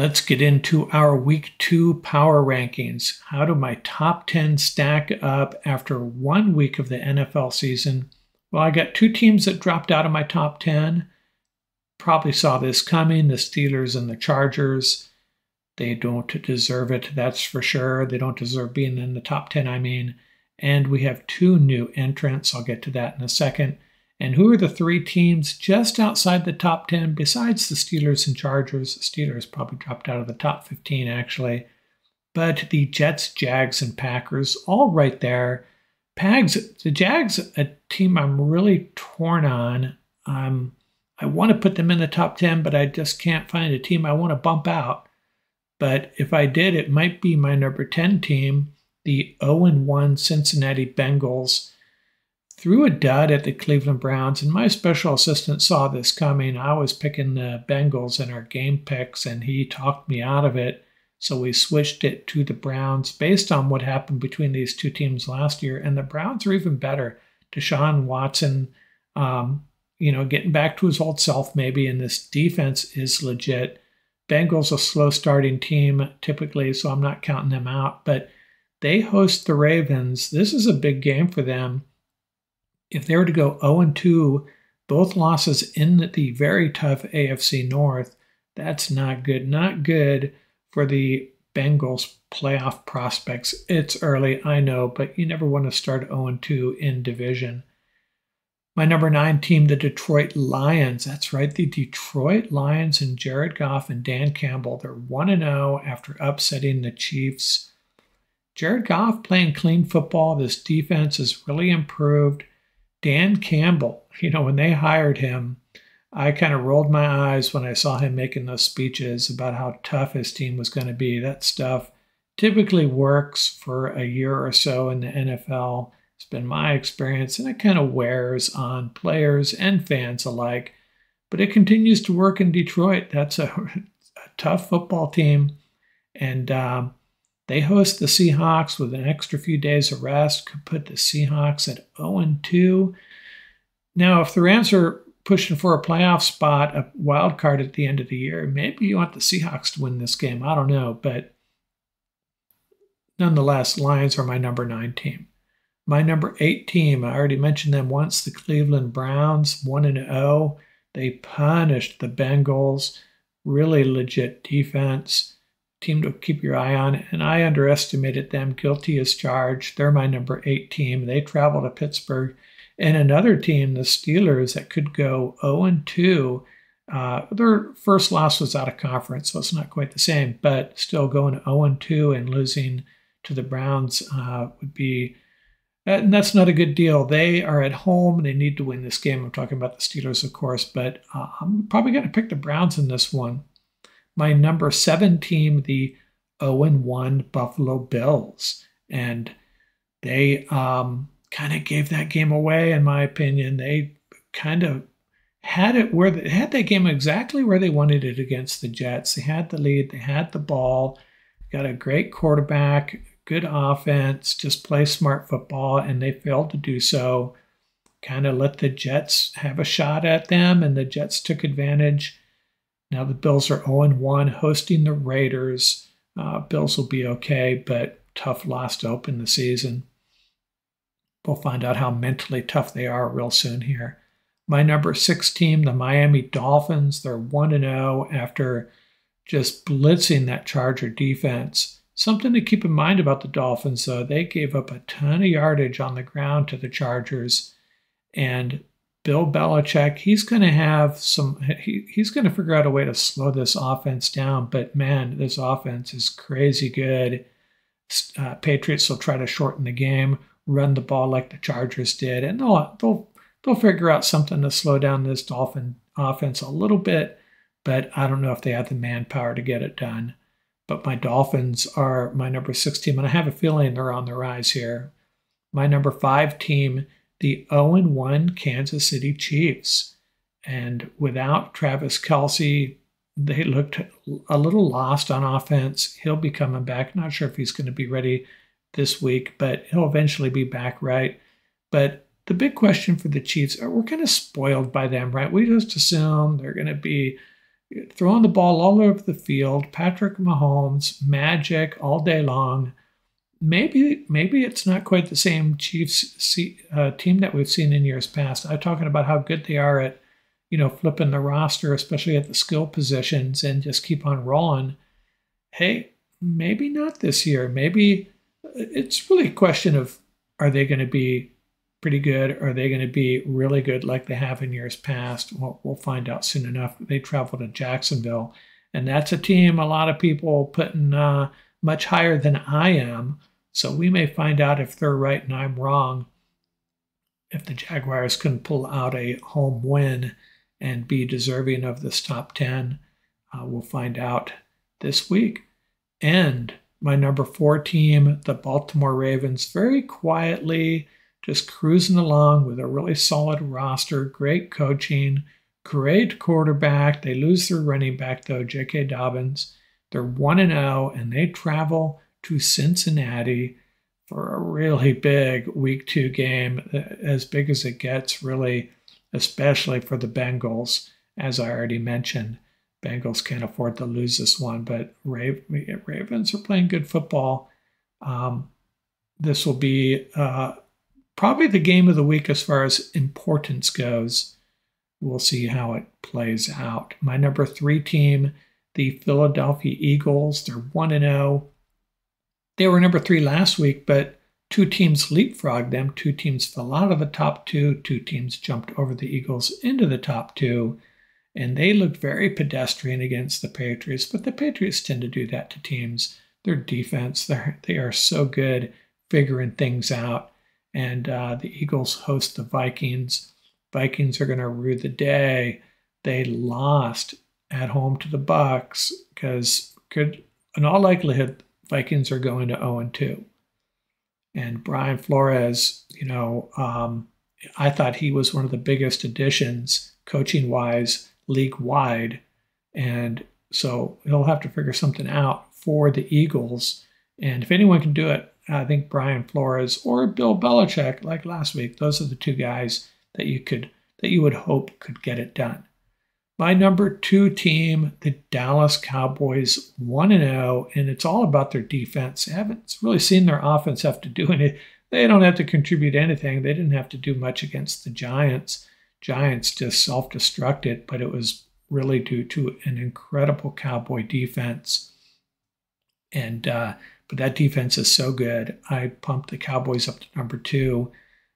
Let's get into our week 2 power rankings. How do my top 10 stack up after 1 week of the NFL season? Well, I got 2 teams that dropped out of my top 10. Probably saw this coming, the Steelers and the Chargers. They don't deserve it, that's for sure. They don't deserve being in the top 10, I mean. And we have 2 new entrants. I'll get to that in a second. And who are the 3 teams just outside the top 10 besides the Steelers and Chargers? The Steelers probably dropped out of the top 15, actually. But the Jets, Jags, and Packers, all right there. The Jags, a team I'm really torn on. I want to put them in the top 10, but I just can't find a team I want to bump out. But if I did, it might be my number 10 team, the 0-1 Cincinnati Bengals. Threw a dud at the Cleveland Browns, and my special assistant saw this coming. I was picking the Bengals in our game picks, and he talked me out of it. So we switched it to the Browns based on what happened between these 2 teams last year. And the Browns are even better. Deshaun Watson, getting back to his old self maybe, and this defense is legit. Bengals a slow starting team typically, so I'm not counting them out. But they host the Ravens. This is a big game for them. If they were to go 0-2, both losses in the very tough AFC North, that's not good. Not good for the Bengals playoff prospects. It's early, I know, but you never want to start 0-2 in division. My number 9 team, the Detroit Lions. That's right, the Detroit Lions and Jared Goff and Dan Campbell. They're 1-0 after upsetting the Chiefs. Jared Goff playing clean football. This defense has really improved. Dan Campbell, when they hired him, I kind of rolled my eyes when I saw him making those speeches about how tough his team was going to be. That stuff typically works for a year or so in the NFL. It's been my experience, and it kind of wears on players and fans alike. But it continues to work in Detroit. That's a tough football team. And they host the Seahawks with an extra few days of rest, could put the Seahawks at 0-2. Now, if the Rams are pushing for a playoff spot, a wild card at the end of the year, maybe you want the Seahawks to win this game. I don't know. But nonetheless, Lions are my number 9 team. My number 8 team, I already mentioned them once, the Cleveland Browns, 1-0. They punished the Bengals. Really legit defense. Team to keep your eye on, and I underestimated them. Guilty as charged. They're my number 8 team. They travel to Pittsburgh. And another team, the Steelers, that could go 0-2. Their first loss was out of conference, so it's not quite the same, but still going 0-2 and losing to the Browns would be, and that's not a good deal. They are at home. They need to win this game. I'm talking about the Steelers, of course, but I'm probably going to pick the Browns in this one. My number 7 team, the 0-1 Buffalo Bills. And they kind of gave that game away, in my opinion. They kind of had that game exactly where they wanted it against the Jets. They had the lead, they had the ball, got a great quarterback, good offense, just play smart football, and they failed to do so. Kind of let the Jets have a shot at them, and the Jets took advantage. Now the Bills are 0-1, hosting the Raiders. Bills will be okay, but tough loss to open the season. We'll find out how mentally tough they are real soon here. My number 6 team, the Miami Dolphins, they're 1-0 after just blitzing that Charger defense. Something to keep in mind about the Dolphins, though, they gave up a ton of yardage on the ground to the Chargers, and Bill Belichick, he's going to figure out a way to slow this offense down. But man, this offense is crazy good. Patriots will try to shorten the game, run the ball like the Chargers did, and they'll figure out something to slow down this Dolphin offense a little bit. But I don't know if they have the manpower to get it done. But my Dolphins are my number 6 team, and I have a feeling they're on the rise here. My number 5 team, the 0-1 Kansas City Chiefs. And without Travis Kelce, they looked a little lost on offense. He'll be coming back. Not sure if he's going to be ready this week, but he'll eventually be back, right? But the big question for the Chiefs, we're kind of spoiled by them, right? We just assume they're going to be throwing the ball all over the field. Patrick Mahomes, magic all day long. Maybe it's not quite the same Chiefs team that we've seen in years past. I'm talking about how good they are at, flipping the roster, especially at the skill positions, and just keep on rolling. Hey, maybe not this year. Maybe it's really a question of, are they going to be pretty good? Or are they going to be really good like they have in years past? Well, we'll find out soon enough. They travel to Jacksonville, and that's a team a lot of people putting much higher than I am. So we may find out if they're right and I'm wrong, if the Jaguars can pull out a home win and be deserving of this top 10. We'll find out this week. And my number 4 team, the Baltimore Ravens, very quietly just cruising along with a really solid roster, great coaching, great quarterback. They lose their running back, though, J.K. Dobbins. They're 1-0, and they travel to Cincinnati for a really big week 2 game, as big as it gets, really, especially for the Bengals. As I already mentioned, Bengals can't afford to lose this one, but Ravens are playing good football. This will be probably the game of the week as far as importance goes. We'll see how it plays out. My number 3 team, the Philadelphia Eagles, they're 1-0. They were number 3 last week, but 2 teams leapfrogged them. 2 teams fell out of the top 2. 2 teams jumped over the Eagles into the top 2. And they looked very pedestrian against the Patriots, but the Patriots tend to do that to teams. Their defense, they are so good figuring things out. And the Eagles host the Vikings. Vikings are going to rue the day they lost at home to the Bucs, because in all likelihood, Vikings are going to 0-2. And Brian Flores, I thought he was one of the biggest additions coaching-wise, league-wide. And so he'll have to figure something out for the Eagles. And if anyone can do it, I think Brian Flores or Bill Belichick, like last week, those are the 2 guys that you would hope could get it done. My number 2 team, the Dallas Cowboys, 1-0, and it's all about their defense. I haven't really seen their offense have to do anything. They don't have to contribute anything. They didn't have to do much against the Giants. Giants just self-destructed, but it was really due to an incredible Cowboy defense. And but that defense is so good. I pumped the Cowboys up to number 2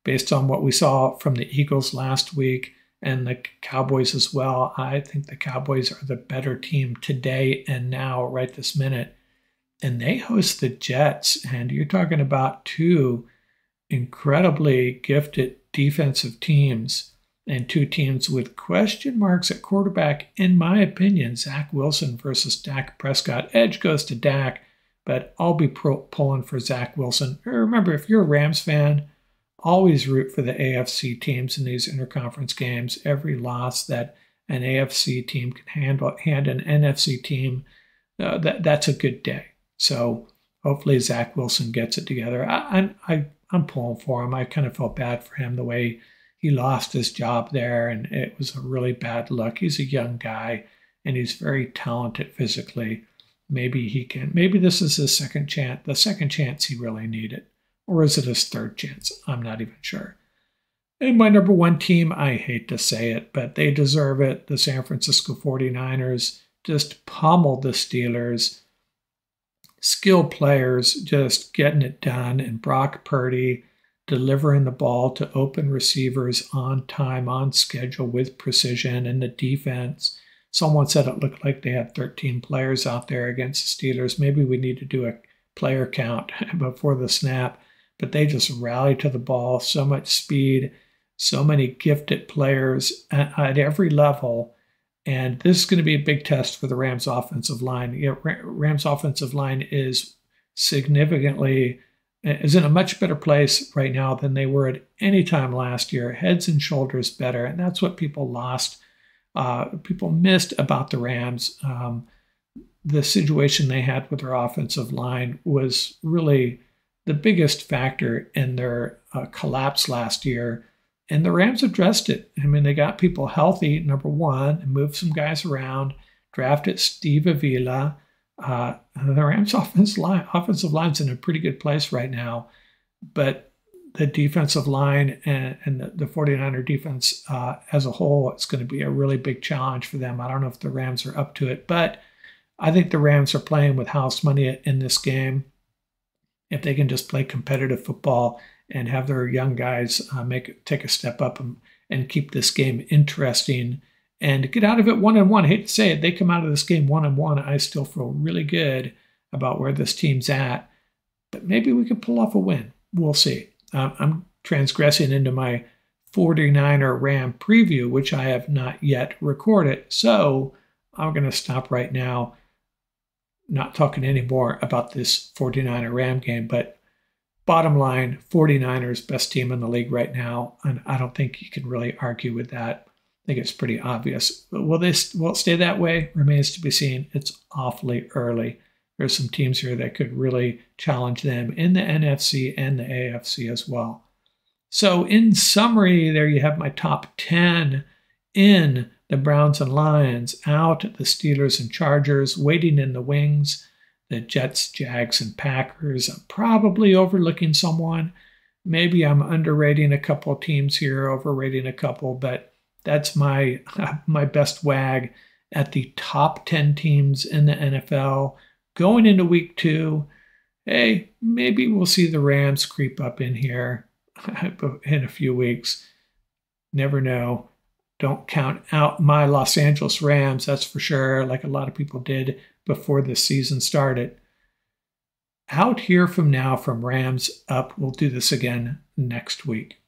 based on what we saw from the Eagles last week and the Cowboys as well. I think the Cowboys are the better team today and now, right this minute. And they host the Jets, and you're talking about 2 incredibly gifted defensive teams and 2 teams with question marks at quarterback, in my opinion. Zach Wilson versus Dak Prescott. Edge goes to Dak, but I'll be pulling for Zach Wilson. Remember, if you're a Rams fan, always root for the AFC teams in these interconference games. Every loss that an AFC team can hand an NFC team, that's a good day. So hopefully Zach Wilson gets it together. I'm pulling for him. I kind of felt bad for him the way he lost his job there, and it was a really bad look. He's a young guy, and he's very talented physically. Maybe this is his second chance, the second chance he really needed. Or is it his third chance? I'm not even sure. And my number 1 team, I hate to say it, but they deserve it. The San Francisco 49ers just pummeled the Steelers. Skilled players just getting it done. And Brock Purdy delivering the ball to open receivers on time, on schedule, with precision. And the defense, someone said it looked like they had 13 players out there against the Steelers. Maybe we need to do a player count before the snap. But they just rallied to the ball, so much speed, so many gifted players at every level. And this is going to be a big test for the Rams offensive line. Rams offensive line is in a much better place right now than they were at any time last year. Heads and shoulders better. And that's what people missed about the Rams. The situation they had with their offensive line was really the biggest factor in their collapse last year. And the Rams addressed it. I mean, they got people healthy, number 1, and moved some guys around, drafted Steve Avila. The Rams' offensive line's in a pretty good place right now, but the defensive line and the 49er defense as a whole, it's going to be a really big challenge for them. I don't know if the Rams are up to it, but I think the Rams are playing with house money in this game. If they can just play competitive football and have their young guys take a step up and keep this game interesting and get out of it 1-1. I hate to say it, they come out of this game 1-1. I still feel really good about where this team's at, but maybe we could pull off a win. We'll see. I'm transgressing into my 49er Ram preview, which I have not yet recorded. So I'm going to stop right now, not talking anymore about this 49er Ram game, but bottom line, 49ers best team in the league right now, and I don't think you can really argue with that. I think it's pretty obvious. But will it stay that way? Remains to be seen. It's awfully early. There's some teams here that could really challenge them in the NFC and the AFC as well. So in summary, there you have my top 10. In the Browns and Lions, out the Steelers and Chargers, waiting in the wings, the Jets, Jags, and Packers. I'm probably overlooking someone. Maybe I'm underrating a couple teams here, overrating a couple, but that's my best wag at the top 10 teams in the NFL going into week 2. Hey, maybe we'll see the Rams creep up in here in a few weeks. Never know. Don't count out my Los Angeles Rams, that's for sure, like a lot of people did before the season started. Out here from now from Rams Up. We'll do this again next week.